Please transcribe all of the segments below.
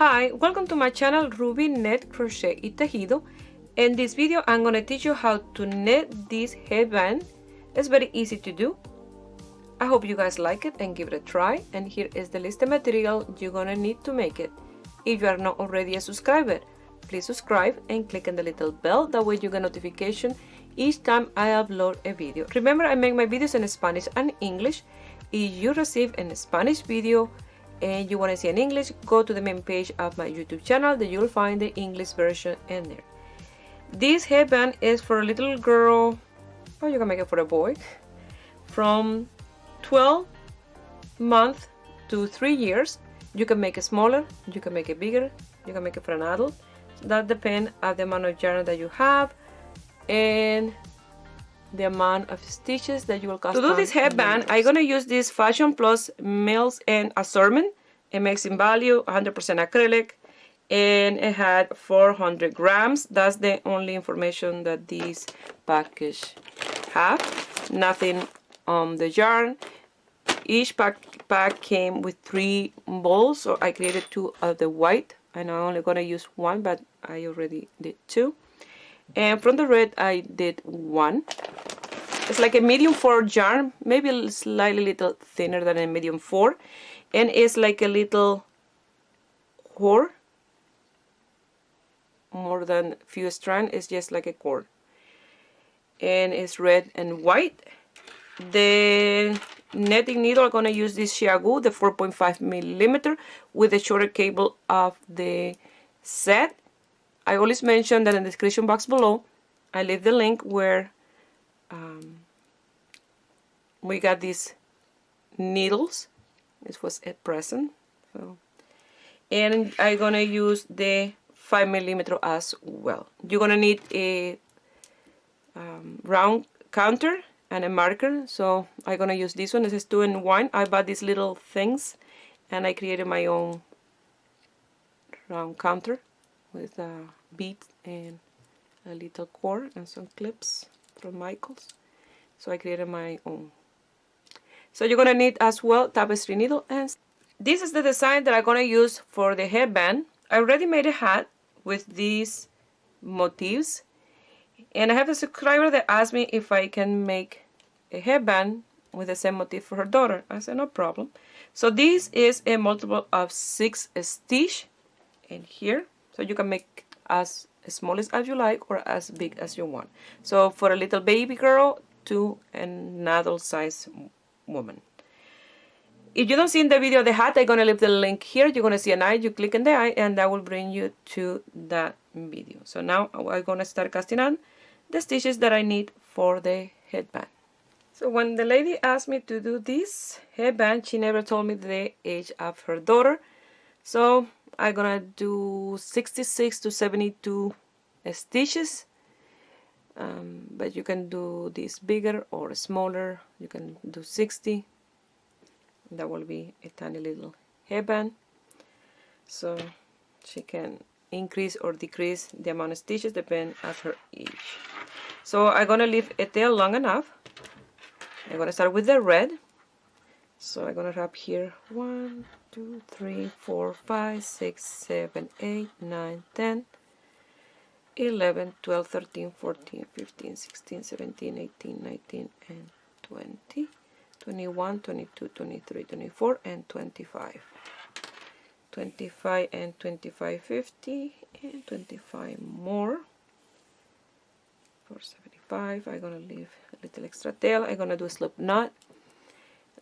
Hi, welcome to my channel Ruby Net Crochet y Tejido. In this video I'm going to teach you how to knit this headband. It's very easy to do. I hope you guys like it and give it a try, and here is the list of material you're going to need to make it. If you are not already a subscriber, please subscribe and click on the little bell, that way you get notification each time I upload a video. Remember, I make my videos in Spanish and English. If you receive a Spanish video and you want to see in English, go to the main page of my YouTube channel, that you'll find the English version in there. This headband is for a little girl, or you can make it for a boy, from 12 months to 3 years. You can make it smaller, you can make it bigger, you can make it for an adult. That depends on the amount of yarn that you have and the amount of stitches that you will cast. To do this headband, I'm going to use this Fashion Plus Mills and Assortment. It makes in value 100% acrylic, and it had 400 grams. That's the only information that this package have. Nothing on the yarn. Each pack came with 3 balls, so I created 2 of the white, and I'm only going to use 1, but I already did 2. And from the red I did 1. It's like a medium 4 yarn, maybe slightly little thinner than a medium 4, and it's like a little cord, more than few strands. It's just like a cord, and it's red and white. The netting needle, I'm going to use this Xiaogu, the 4.5 millimeter, with the shorter cable of the set. I always mention that in the description box below I leave the link where we got these needles. This was at present. So, and I'm gonna use the 5 millimeter as well. You're gonna need a round counter and a marker, so I'm gonna use this one. This is 2-in-1. I bought these little things and I created my own round counter with beads and a little cord and some clips from Michael's. So I created my own. So you're gonna need as well tapestry needle, and this is the design that I'm gonna use for the headband. I already made a hat with these motifs, and I have a subscriber that asked me if I can make a headband with the same motif for her daughter. I said no problem. So this is a multiple of 6 stitch in here, so you can make as small as you like or as big as you want. So for a little baby girl to an adult size woman. If you don't see in the video the hat, I'm going to leave the link here. You're going to see an eye. You click on the eye and that will bring you to that video. So now I'm going to start casting on the stitches that I need for the headband. So when the lady asked me to do this headband, she never told me the age of her daughter. So I'm going to do 66 to 72 stitches. But you can do this bigger or smaller. You can do 60. That will be a tiny little headband. So she can increase or decrease the amount of stitches depending on her age. So I'm gonna leave a tail long enough. I'm gonna start with the red. So I'm gonna wrap here 1, 2, 3, 4, 5, 6, 7, 8, 9, 10. 11, 12, 13, 14, 15, 16, 17, 18, 19, and 20, 21, 22, 23, 24, and 25. 25 and 25, 50, and 25 more. For 75, I'm going to leave a little extra tail. I'm going to do a slip knot.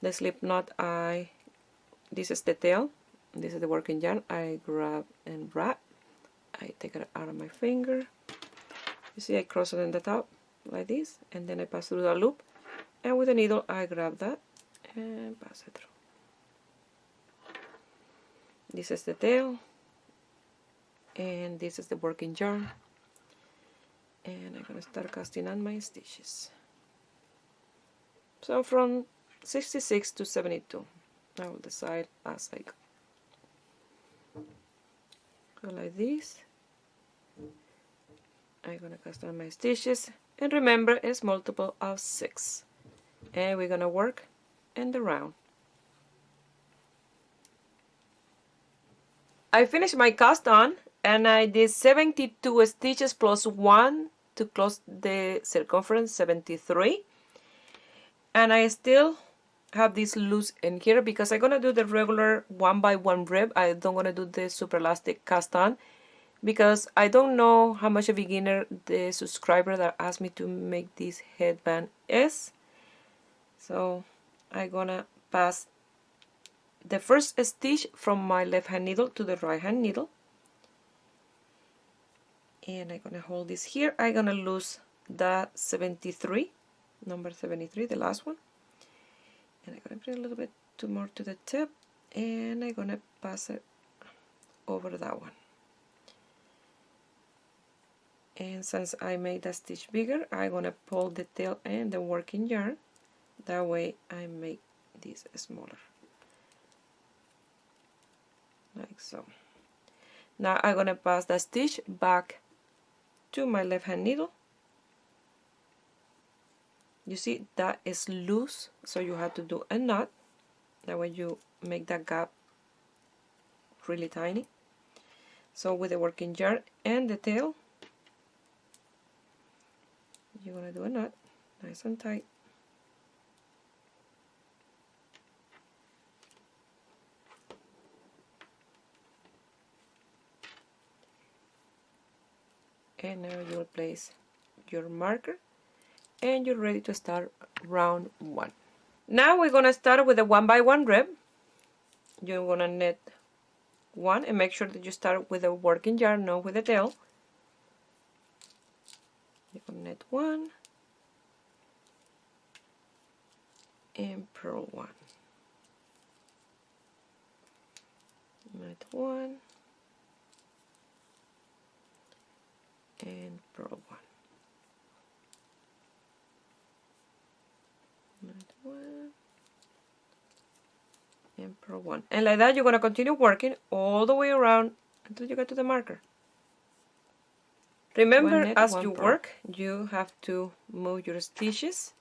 The slip knot, this is the tail. This is the working yarn. I grab and wrap. I take it out of my finger. You see I cross it in the top like this, and then I pass through the loop, and with the needle I grab that and pass it through. This is the tail, and this is the working yarn, and I'm going to start casting on my stitches. So from 66 to 72, I will decide as I go. Go like this. I'm going to cast on my stitches, and remember it's multiple of 6, and we're going to work in the round. I finished my cast on and I did 72 stitches plus 1 to close the circumference, 73. And I still have this loose in here because I'm gonna do the regular 1x1 rib. I don't wanna do the super elastic cast on because I don't know how much a beginner the subscriber that asked me to make this headband is. So I'm gonna pass the first stitch from my left hand needle to the right hand needle, and I'm gonna hold this here. I'm gonna lose the 73, number 73, the last one, and I'm gonna bring a little bit more to the tip, and I'm gonna pass it over that one. And since I made that stitch bigger, I'm gonna pull the tail and the working yarn. That way I make this smaller, like so. Now I'm gonna pass the stitch back to my left hand needle. You see that is loose, so you have to do a knot. That way you make that gap really tiny. So with the working yarn and the tail, you're gonna do a knot, nice and tight. And now you'll place your marker and you're ready to start round 1. Now we're gonna start with a 1x1 rib. You're gonna knit 1 and make sure that you start with a working yarn, not with the tail. You're gonna knit 1 and purl 1. Knit 1 and purl 1. Knit 1 and purl 1. And like that you're going to continue working all the way around until you get to the marker. Remember, as you work, you have to move your stitches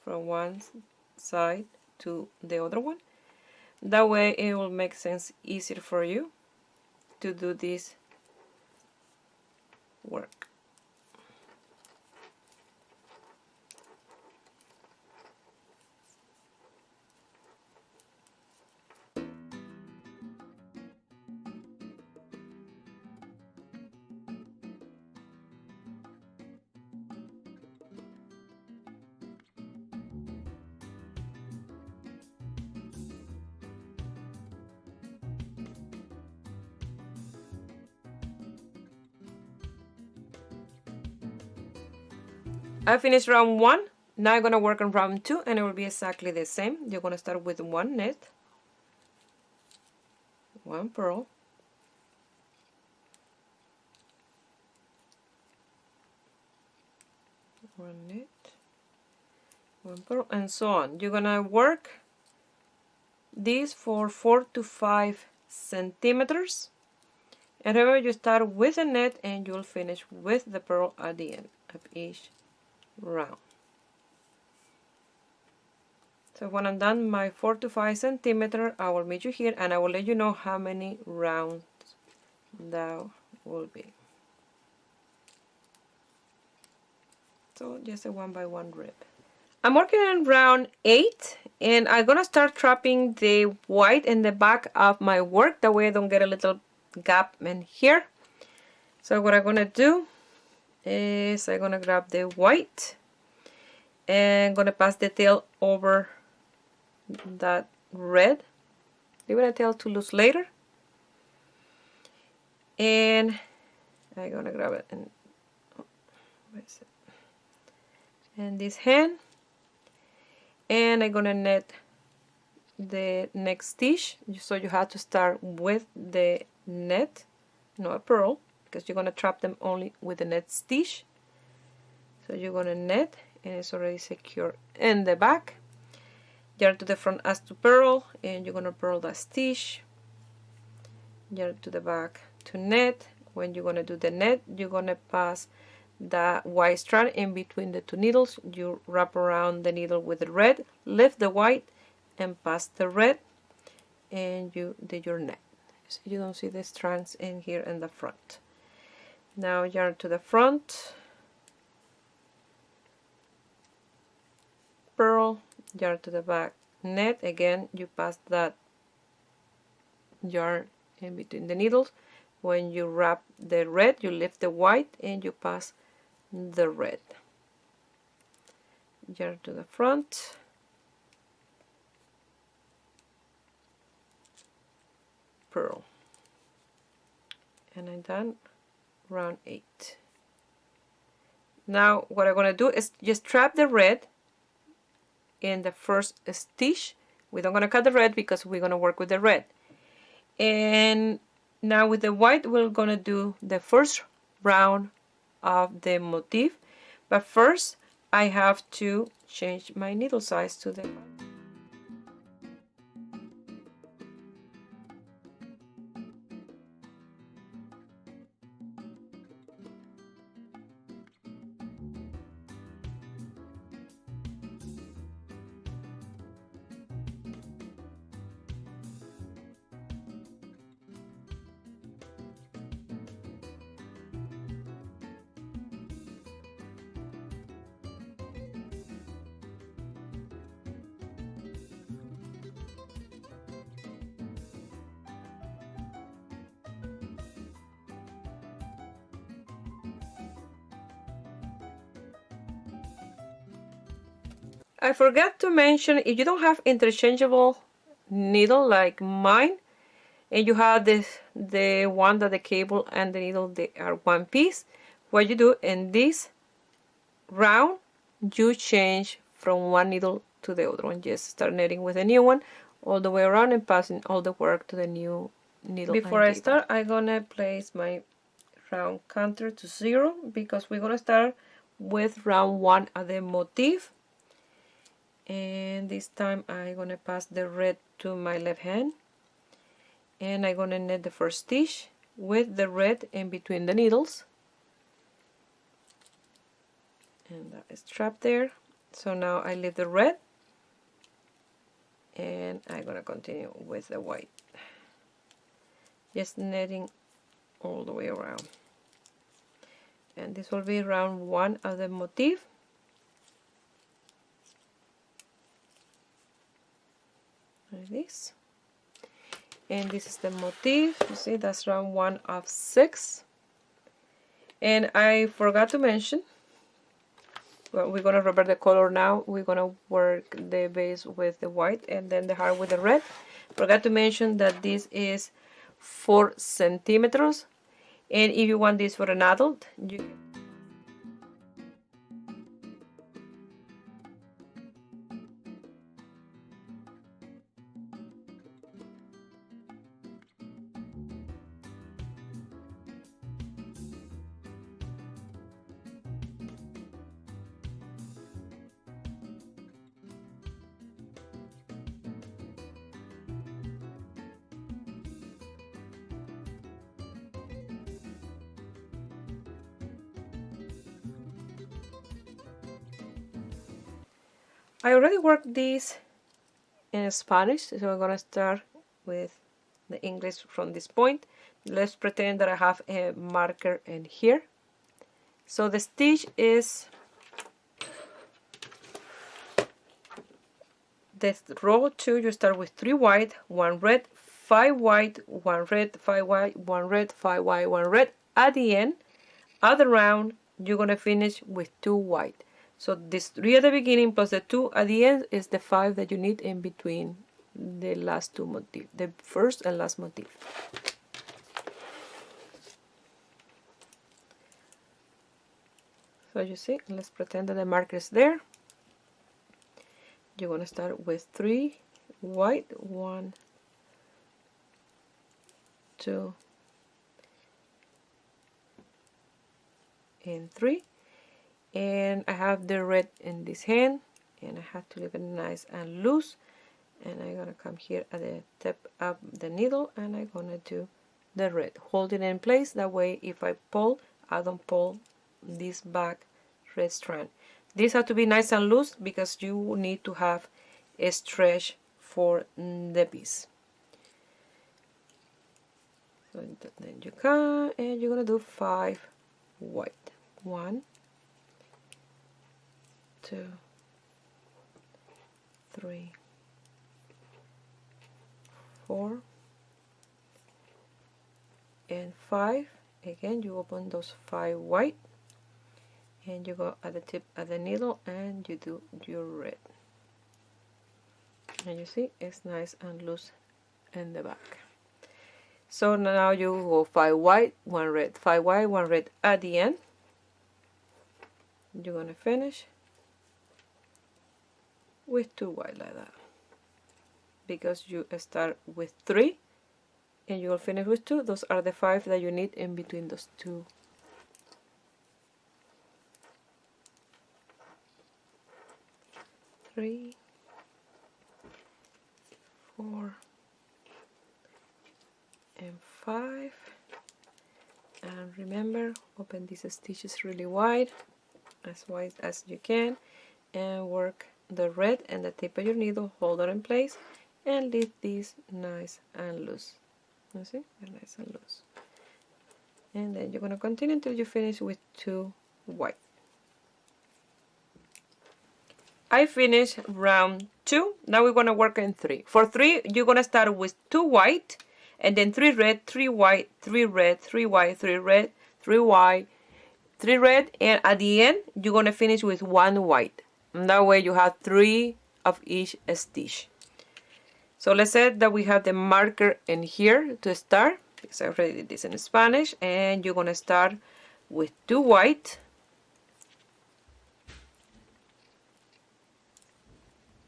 from one side to the other one. That way it will make sense easier for you to do this work. I finished round 1. Now I'm going to work on round 2 and it will be exactly the same. You're going to start with 1 knit, 1 purl, 1 knit, 1 purl, and so on. You're going to work this for 4 to 5 centimeters. And remember, you start with a knit and you'll finish with the purl at the end of each round. So when I'm done my 4 to 5 centimeter, I will meet you here and I will let you know how many rounds that will be. So just a 1x1 rib. I'm working on round 8 and I'm gonna start trapping the white in the back of my work, that way I don't get a little gap in here. So what I'm gonna do is I'm gonna grab the white and I'm gonna pass the tail over that red. Leave the tail to loose later. And I'm gonna grab it and where is it? And this hand, and I'm gonna knit the next stitch. So you have to start with the net, not a purl, because you're gonna trap them only with the net stitch. So you're gonna knit and it's already secure in the back. Yarn to the front as to purl, and you're gonna purl that stitch. Yarn to the back to knit. When you're gonna do the knit, you're gonna pass the white strand in between the two needles. You wrap around the needle with the red, lift the white and pass the red, and you did your knit. so you don't see the strands in here in the front. Now yarn to the front, purl, yarn to the back, net. Again, you pass that yarn in between the needles. When you wrap the red, you lift the white and you pass the red. Yarn to the front, purl, and I'm done round 8. Now what I'm going to do is just trap the red in the first stitch. We don't going to cut the red because we're going to work with the red. And now with the white we're going to do the first round of the motif, but first I have to change my needle size to the I forgot to mention, if you don't have interchangeable needle like mine, and you have the one that the cable and the needle they are one piece, what you do in this round, you change from one needle to the other one. Just start knitting with a new one all the way around and passing all the work to the new needle. Before I start, I'm gonna place my round counter to 0 because we're gonna start with round 1 of the motif. And this time I'm gonna pass the red to my left hand, and I'm gonna knit the first stitch with the red in between the needles, and that is trapped there. So now I leave the red and I'm gonna continue with the white, just knitting all the way around. And this will be round 1 of the motif. Like this, and this is the motif. You see, that's round 1 of 6. And I forgot to mention, well, we're gonna revert the color now. We're gonna work the base with the white and then the heart with the red. Forgot to mention that this is 4 centimeters, and if you want this for an adult, you can. I already worked this in Spanish, so I'm gonna start with the English from this point. Let's pretend that I have a marker in here. So the stitch is the row 2. You start with 3 white, 1 red, 5 white, 1 red, 5 white, 1 red, 5 white, 1 red. At the end of the round, you're gonna finish with 2 white. So this 3 at the beginning plus the 2 at the end is the 5 that you need in between the last 2 motifs, the first and last motif. So you see, let's pretend that the marker is there. You're going to start with 3 white, 1, 2, and 3. And I have the red in this hand, and I have to leave it nice and loose. And I'm gonna come here at the tip of the needle, and I'm gonna do the red, hold it in place. That way, if I pull, I don't pull this back red strand. This has to be nice and loose because you need to have a stretch for the piece. So then you come and you're gonna do 5 white. 1, 2, 3, 4, and 5. Again, you open those 5 white, and you go at the tip of the needle and you do your red. And you see it's nice and loose in the back. So now you go 5 white, 1 red, 5 white, 1 red at the end. You're gonna finish with 2 white like that, because you start with 3 and you will finish with 2. Those are the 5 that you need in between those 2. Three, 4, and 5. And remember, open these stitches really wide as you can, and work the red and the tip of your needle, hold it in place, and leave these nice and loose. You see, they're nice and loose. And then you're going to continue until you finish with 2 white. I finished round 2. Now we're going to work in 3. For 3, you're going to start with 2 white, and then 3 red, 3 white, 3 red, 3 white, 3 red, 3 white, 3 red, and at the end you're going to finish with 1 white. And that way you have 3 of each stitch. So let's say that we have the marker in here to start, because I already did this in Spanish, and you're going to start with 2 white,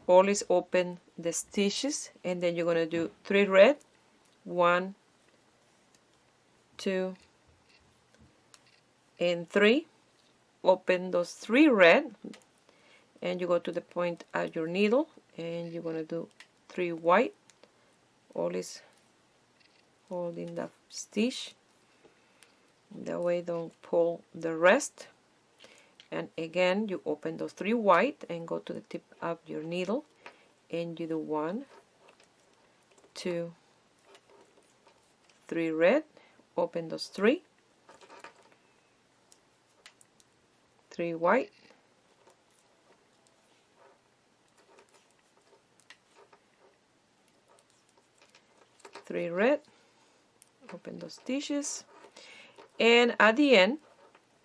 always open the stitches, and then you're going to do 3 red, 1, 2, and 3. Open those 3 red, and you go to the point at your needle, and you're going to do 3 white, always holding the stitch, that way don't pull the rest. And again you open those 3 white and go to the tip of your needle, and you do 1, 2, 3 red, open those 3, 3 white, 3 red, open those stitches, and at the end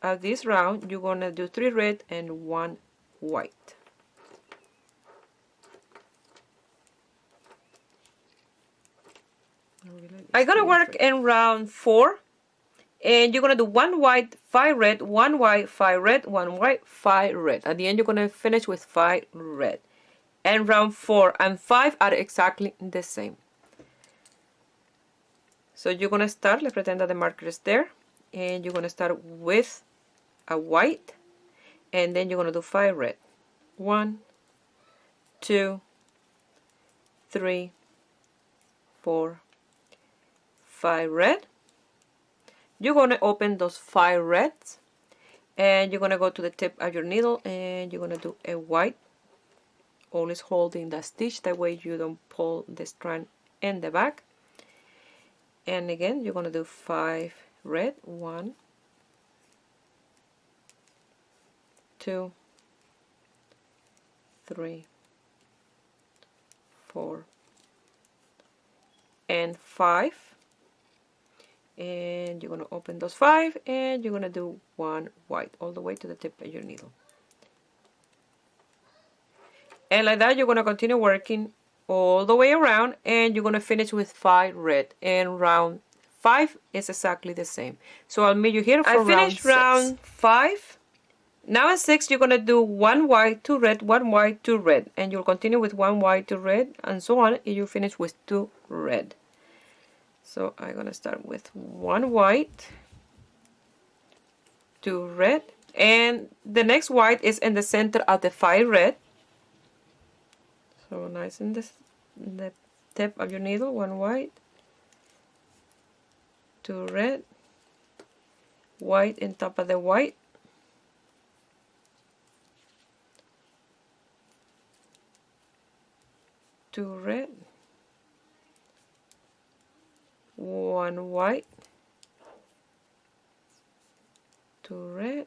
of this round you're gonna do 3 red and 1 white. I'm gonna work in round 4, and you're gonna do 1 white, 5 red, 1 white, 5 red, 1 white, 5 red. At the end you're gonna finish with 5 red. And round 4 and 5 are exactly the same. So you're gonna start, let's pretend that the marker is there, and you're gonna start with a white, and then you're gonna do 5 red. 1, 2, 3, 4, 5 red. You're gonna open those 5 reds, and you're gonna go to the tip of your needle, and you're gonna do a white, always holding the stitch, that way you don't pull the strand in the back. And again you're gonna do 5 red. 1, 2, 3, 4, and 5. And you're gonna open those 5, and you're gonna do 1 white all the way to the tip of your needle. And like that you're gonna continue working all the way around, and you're gonna finish with 5 red. And round 5 is exactly the same. So I'll meet you here for round 5. Now in 6 you're gonna do 1 white, 2 red, 1 white, 2 red, and you'll continue with 1 white, 2 red, and so on, and you finish with 2 red. So I'm gonna start with 1 white, 2 red, and the next white is in the center of the 5 red. So nice in the tip of your needle. 1 white, 2 red, white in top of the white, 2 red, 1 white, 2 red,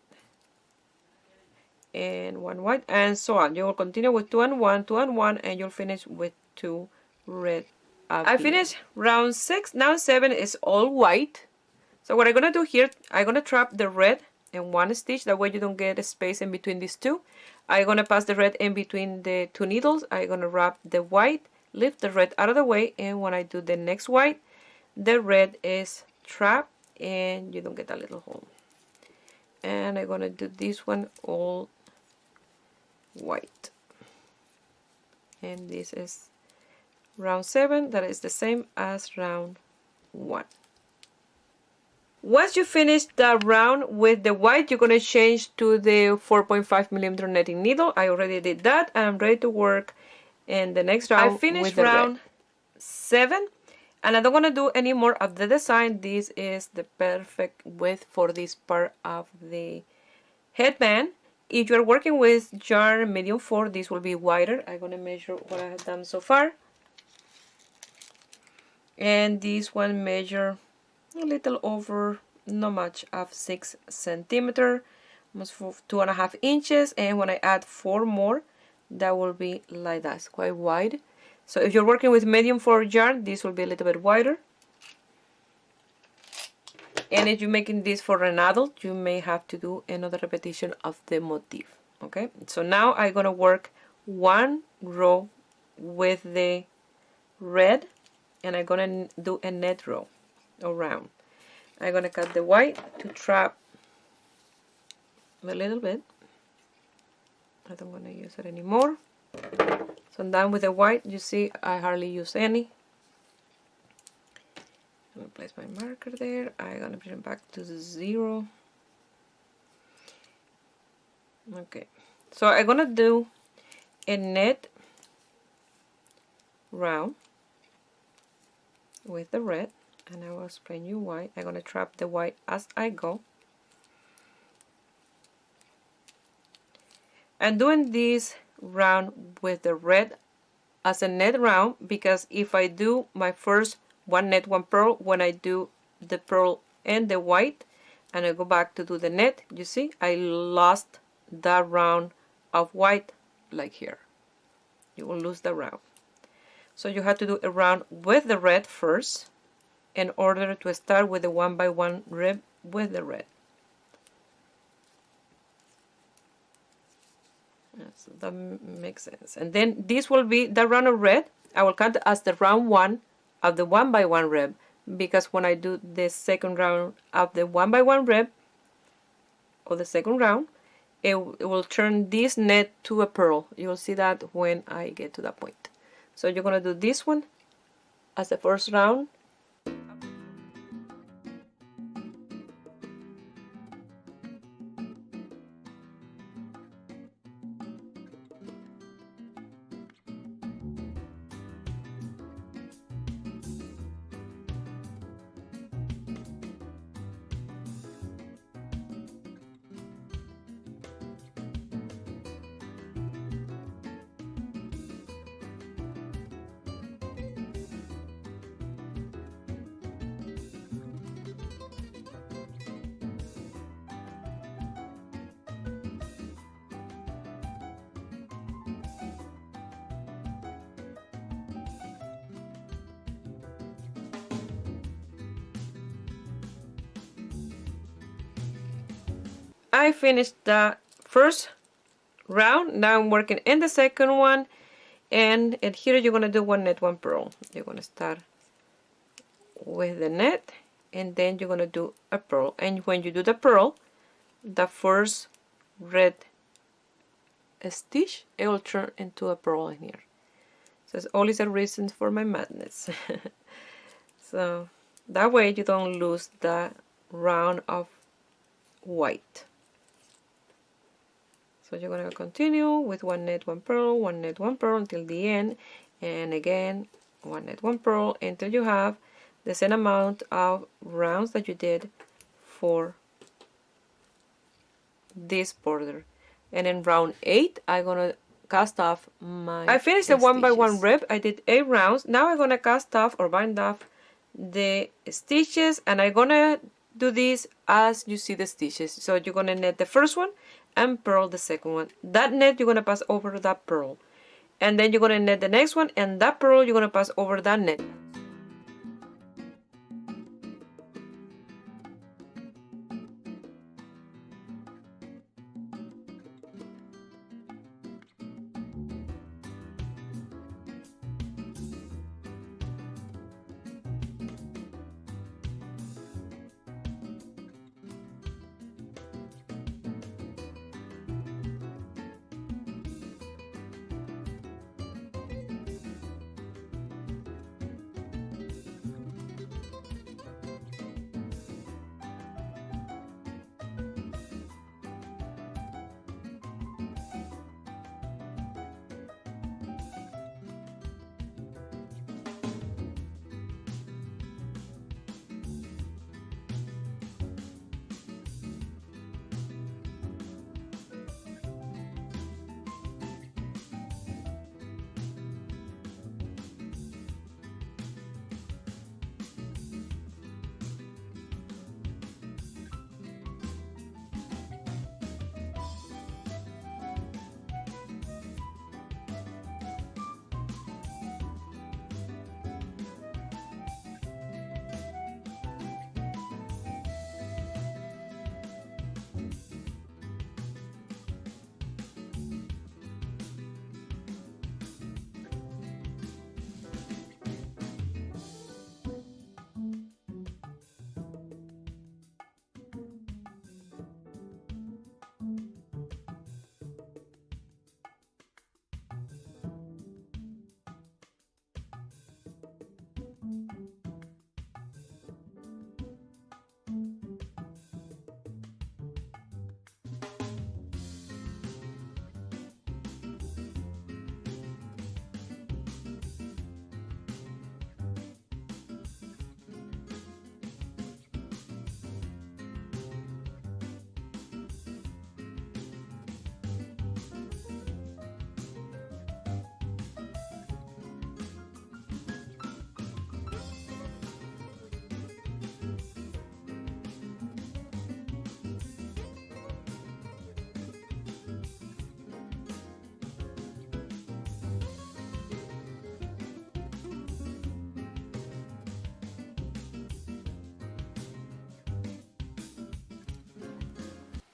and 1 white, and so on. You will continue with 2 and 1, 2 and 1, and you'll finish with 2 red. I finished round 6. Now 7 is all white. So what I'm gonna do here, I'm gonna trap the red in one stitch, that way you don't get a space in between these two. I'm gonna pass the red in between the two needles. I'm gonna wrap the white, lift the red out of the way, and when I do the next white, the red is trapped and you don't get a little hole. And I'm gonna do this one all white. And this is round 7, that is the same as round 1. Once you finish the round with the white, you're going to change to the 4.5mm netting needle. I already did that, and I'm ready to work in the next round. I finished round 7, and I don't want to do any more of the design. This is the perfect width for this part of the headband. If you're working with yarn medium 4, this will be wider. I'm going to measure what I have done so far. And this one measure a little over, not much, of 6 centimeters, almost 2.5 inches. And when I add 4 more, that will be like that. It's quite wide. So if you're working with medium 4 yarn, this will be a little bit wider. And if you're making this for an adult, you may have to do another repetition of the motif. Okay, so now I'm gonna work 1 row with the red, and I'm gonna do a net row around. I'm gonna cut the white to trap a little bit. I don't want to use it anymore. So I'm done with the white. You see, I hardly use any. I'm gonna place my marker there. I'm gonna bring it back to 0. Okay, so I'm gonna do a net round with the red, and I will explain you why. I'm gonna trap the white as I go. I'm doing this round with the red as a net round because if I do my first 1 net 1 purl, when I do the purl and the white and I go back to do the net, you see I lost that round of white, like here. You will lose the round. So you have to do a round with the red first in order to start with the 1 by 1 rib with the red. So that makes sense. And then this will be the round of red. I will count as the round 1 of the 1 by 1 rib, because when I do the second round of the 1 by 1 rib, or the second round, it will turn this net to a purl. You'll see that when I get to that point. So you're going to do this one as the first round. I finished the first round. Now I'm working in the second one, and here you're going to do 1 net 1 purl. You're going to start with the net, and then you're going to do a purl. And when you do the purl, the first red stitch, it will turn into a purl in here. So it's always a reason for my madness. So that way you don't lose the round of white. So you're going to continue with 1 net 1 purl, 1 net 1 purl until the end, and again 1 net 1 purl until you have the same amount of rounds that you did for this border. And in round 8 I'm going to cast off my I finished the 1 by 1 rib. I did 8 rounds. Now I'm going to cast off or bind off the stitches, and I'm going to do this as you see the stitches. So you're gonna net the first one and purl the second one. That net you're gonna pass over that purl, and then you're gonna net the next one, and that purl you're gonna pass over that net.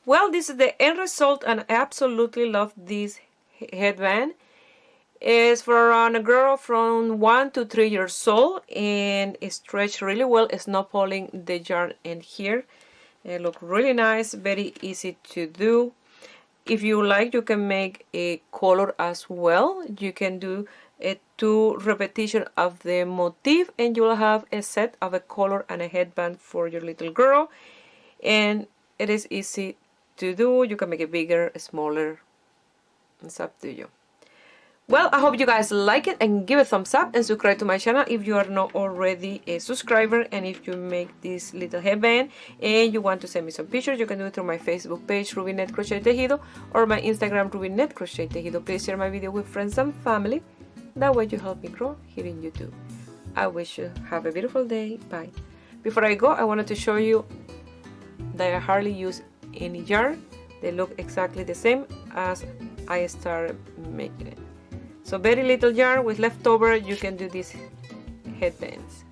Well, this is the end result, and I absolutely love this headband. It's for around a girl from 1 to 3 years old, and it stretched really well. It's not pulling the yarn in here. It looks really nice, very easy to do. If you like, you can make a color as well. You can do a 2 repetition of the motif, and you will have a set of a color and a headband for your little girl. And it is easy to do. You can make it bigger, smaller. It's up to you. Well, I hope you guys like it, and give it a thumbs up and subscribe to my channel if you are not already a subscriber. And if you make this little headband and you want to send me some pictures, you can do it through my Facebook page, Rubynet Crochet Tejido, or my Instagram, Rubynet Crochet Tejido. Please share my video with friends and family. That way you help me grow here in YouTube. I wish you have a beautiful day. Bye. Before I go, I wanted to show you that I hardly use any yarn. They look exactly the same as I started making it. So very little yarn with leftover, you can do these headbands.